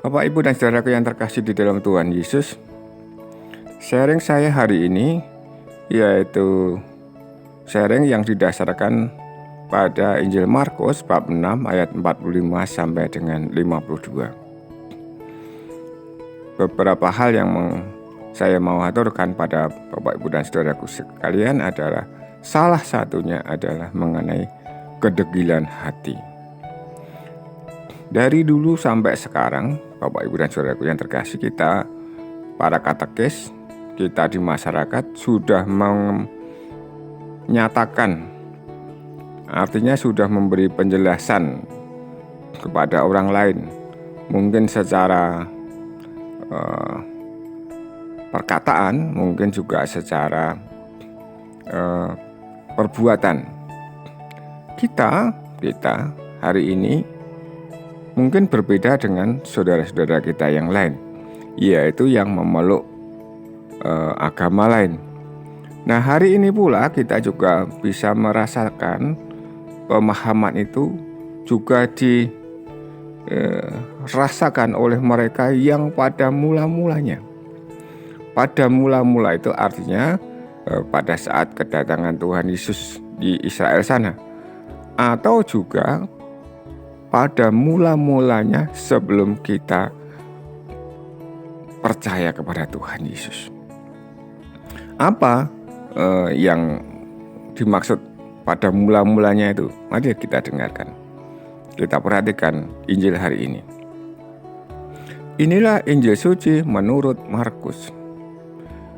Bapak, Ibu, dan saudaraku yang terkasih di dalam Tuhan Yesus, sharing saya hari ini yaitu sharing yang didasarkan pada Injil Markus bab 6 ayat 45 sampai dengan 52. Beberapa hal yang saya mau aturkan pada Bapak, Ibu, dan saudaraku sekalian adalah salah satunya adalah mengenai kedegilan hati. Dari dulu sampai sekarang, Bapak, Ibu, dan saudaraku yang terkasih, kita para katekis, kita di masyarakat sudah menyatakan, artinya sudah memberi penjelasan kepada orang lain, mungkin secara perkataan, mungkin juga secara perbuatan. Kita hari ini mungkin berbeda dengan saudara-saudara kita yang lain, yaitu yang memeluk agama lain. Nah, hari ini pula kita juga bisa merasakan pemahaman itu juga dirasakan oleh mereka yang pada mula-mulanya. Pada mula-mula itu artinya pada saat kedatangan Tuhan Yesus di Israel sana, atau juga pada mula-mulanya sebelum kita percaya kepada Tuhan Yesus. Apa yang dimaksud pada mula-mulanya itu? Mari kita dengarkan. Kita perhatikan Injil hari ini. Inilah Injil suci menurut Markus.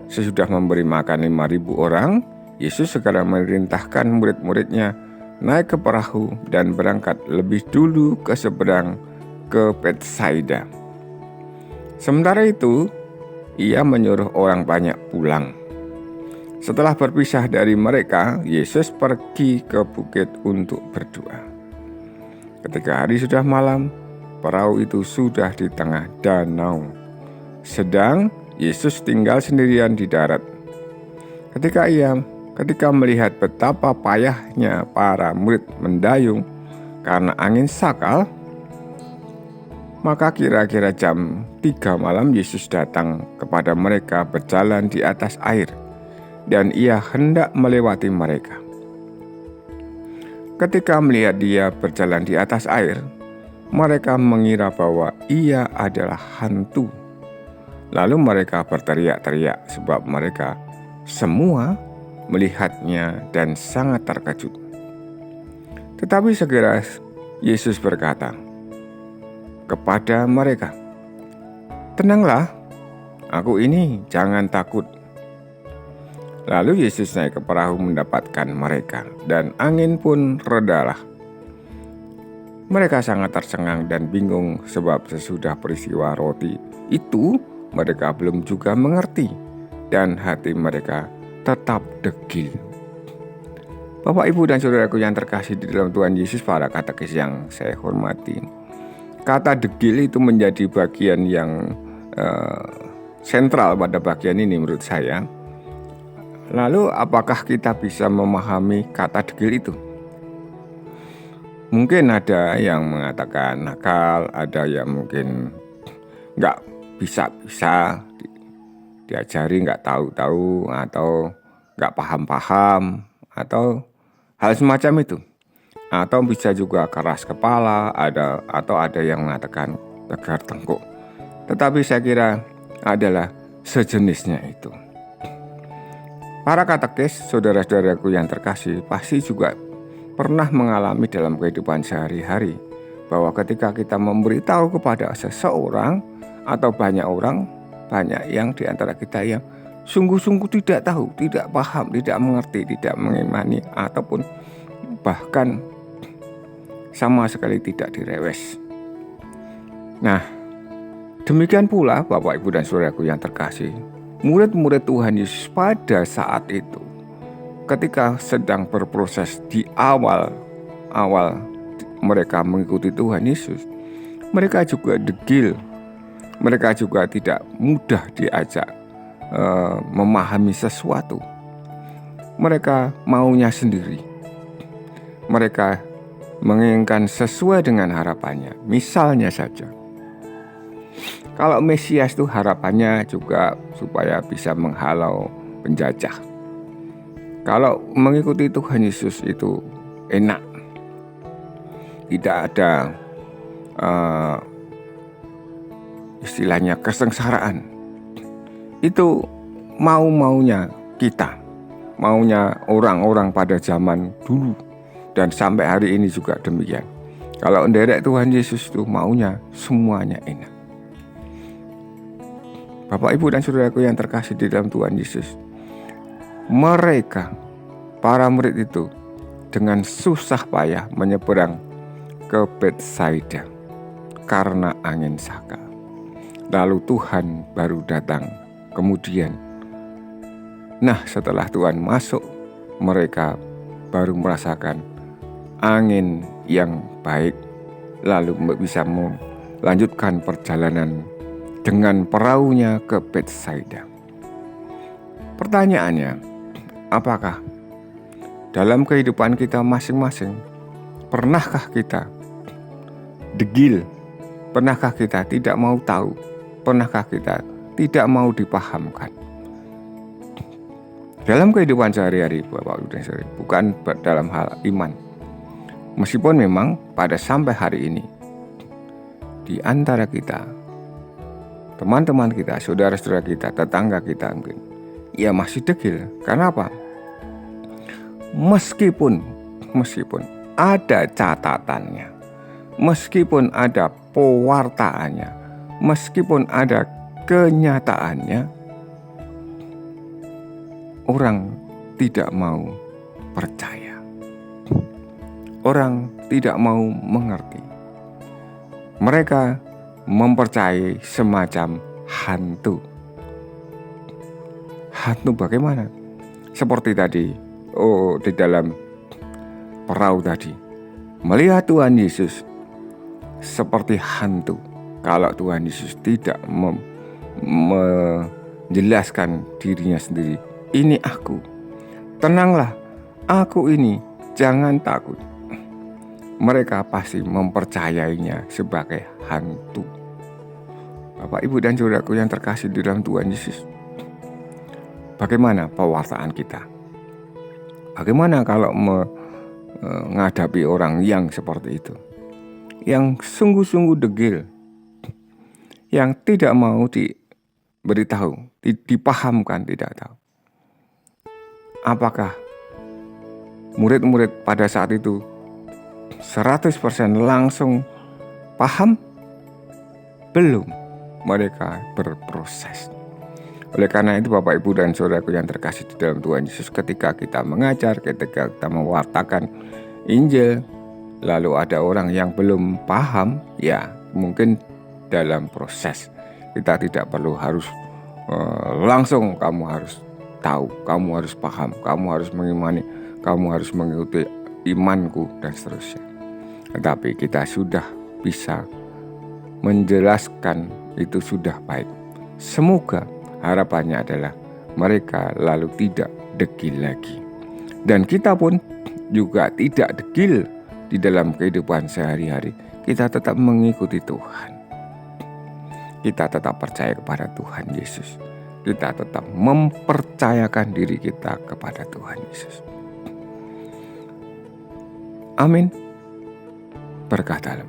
Sesudah memberi makan 5.000 orang, Yesus segera memerintahkan murid-muridnya naik ke perahu dan berangkat lebih dulu ke seberang ke Betsaida. Sementara itu, ia menyuruh orang banyak pulang. Setelah berpisah dari mereka, Yesus pergi ke bukit untuk berdoa. Ketika hari sudah malam, perahu itu sudah di tengah danau. Sedang Yesus tinggal sendirian di darat. Ketika melihat betapa payahnya para murid mendayung karena angin sakal, maka kira-kira jam 3 malam Yesus datang kepada mereka berjalan di atas air, dan ia hendak melewati mereka. Ketika melihat dia berjalan di atas air, mereka mengira bahwa ia adalah hantu. Lalu mereka berteriak-teriak sebab mereka semua melihatnya dan sangat terkejut. Tetapi segera Yesus berkata kepada mereka, "Tenanglah, aku ini, jangan takut." Lalu Yesus naik ke perahu mendapatkan mereka, dan angin pun redalah. Mereka sangat tercengang dan bingung sebab sesudah peristiwa roti itu mereka belum juga mengerti, dan hati mereka tetap degil. Bapak, Ibu, dan saudaraku yang terkasih di dalam Tuhan Yesus, para katekis yang saya hormati, kata degil itu menjadi bagian yang sentral pada bagian ini menurut saya. Lalu apakah kita bisa memahami kata degil itu? Mungkin ada yang mengatakan nakal, ada yang mungkin nggak bisa diajari, nggak tahu-tahu, atau nggak paham-paham, atau hal semacam itu. Atau bisa juga keras kepala, atau ada yang mengatakan tegar tengkuk. Tetapi saya kira adalah sejenisnya itu. Para katekis, saudara-saudaraku yang terkasih, pasti juga pernah mengalami dalam kehidupan sehari-hari bahwa ketika kita memberitahu kepada seseorang atau banyak orang, banyak yang di antara kita yang sungguh-sungguh tidak tahu, tidak paham, tidak mengerti, tidak mengimani, ataupun bahkan sama sekali tidak direwes. Nah, demikian pula Bapak, Ibu, dan saudaraku yang terkasih, murid-murid Tuhan Yesus pada saat itu, ketika sedang berproses di awal mereka mengikuti Tuhan Yesus, mereka juga degil. Mereka juga tidak mudah diajak memahami sesuatu. Mereka maunya sendiri. Mereka menginginkan sesuai dengan harapannya. Misalnya saja, Kalau Mesias itu harapannya juga supaya bisa menghalau penjajah. Kalau mengikuti Tuhan Yesus itu enak, tidak ada istilahnya kesengsaraan. Itu mau-maunya kita, maunya orang-orang pada zaman dulu dan sampai hari ini juga demikian. Kalau nderek Tuhan Yesus itu maunya semuanya enak. Bapak, Ibu, dan saudaraku yang terkasih di dalam Tuhan Yesus, mereka, para murid itu dengan susah payah menyeberang ke Betsaida karena angin saka. Lalu Tuhan baru datang kemudian. Nah, setelah Tuhan masuk, mereka baru merasakan angin yang baik, lalu bisa melanjutkan perjalanan dengan perahunya ke Betsaida. Pertanyaannya, apakah dalam kehidupan kita masing-masing, pernahkah kita degil? Pernahkah kita tidak mau tahu? Pernahkah kita tidak mau dipahamkan? Dalam kehidupan sehari-hari, Bapak Ibu dan Saudara, bukan dalam hal iman. Meskipun memang pada sampai hari ini, di antara kita, teman-teman kita, saudara-saudara kita, tetangga kita mungkin, ya masih degil. Karena apa? Meskipun ada catatannya, meskipun ada pewartaannya, meskipun ada kenyataannya, orang tidak mau percaya. Orang tidak mau mengerti. Mereka mempercayai semacam hantu. Hantu bagaimana? Seperti tadi, di dalam perahu tadi, melihat Tuhan Yesus seperti hantu. Kalau Tuhan Yesus tidak menjelaskan dirinya sendiri, ini aku, tenanglah, aku ini, jangan takut. Mereka pasti mempercayainya sebagai hantu. Bapak, Ibu, dan saudaraku yang terkasih di dalam Tuhan Yesus, bagaimana pewartaan kita? Bagaimana kalau menghadapi orang yang seperti itu, yang sungguh-sungguh degil, yang tidak mau diberitahu, dipahamkan, tidak tahu? Apakah murid-murid pada saat itu 100% langsung paham? Belum, mereka berproses. Oleh karena itu, Bapak, Ibu, dan saudaraku yang terkasih di dalam Tuhan Yesus, ketika kita mengajar, ketika kita mewartakan Injil, lalu ada orang yang belum paham, ya mungkin dalam proses. Kita tidak perlu harus langsung kamu harus tahu, kamu harus paham, kamu harus mengimani, kamu harus mengikuti imanku, dan seterusnya. Tetapi kita sudah bisa menjelaskan, itu sudah baik. Semoga harapannya adalah mereka lalu tidak degil lagi. Dan kita pun juga tidak degil di dalam kehidupan sehari-hari. Kita tetap mengikuti Tuhan. Kita tetap percaya kepada Tuhan Yesus. Kita tetap mempercayakan diri kita kepada Tuhan Yesus. Amin. Berkah dalam.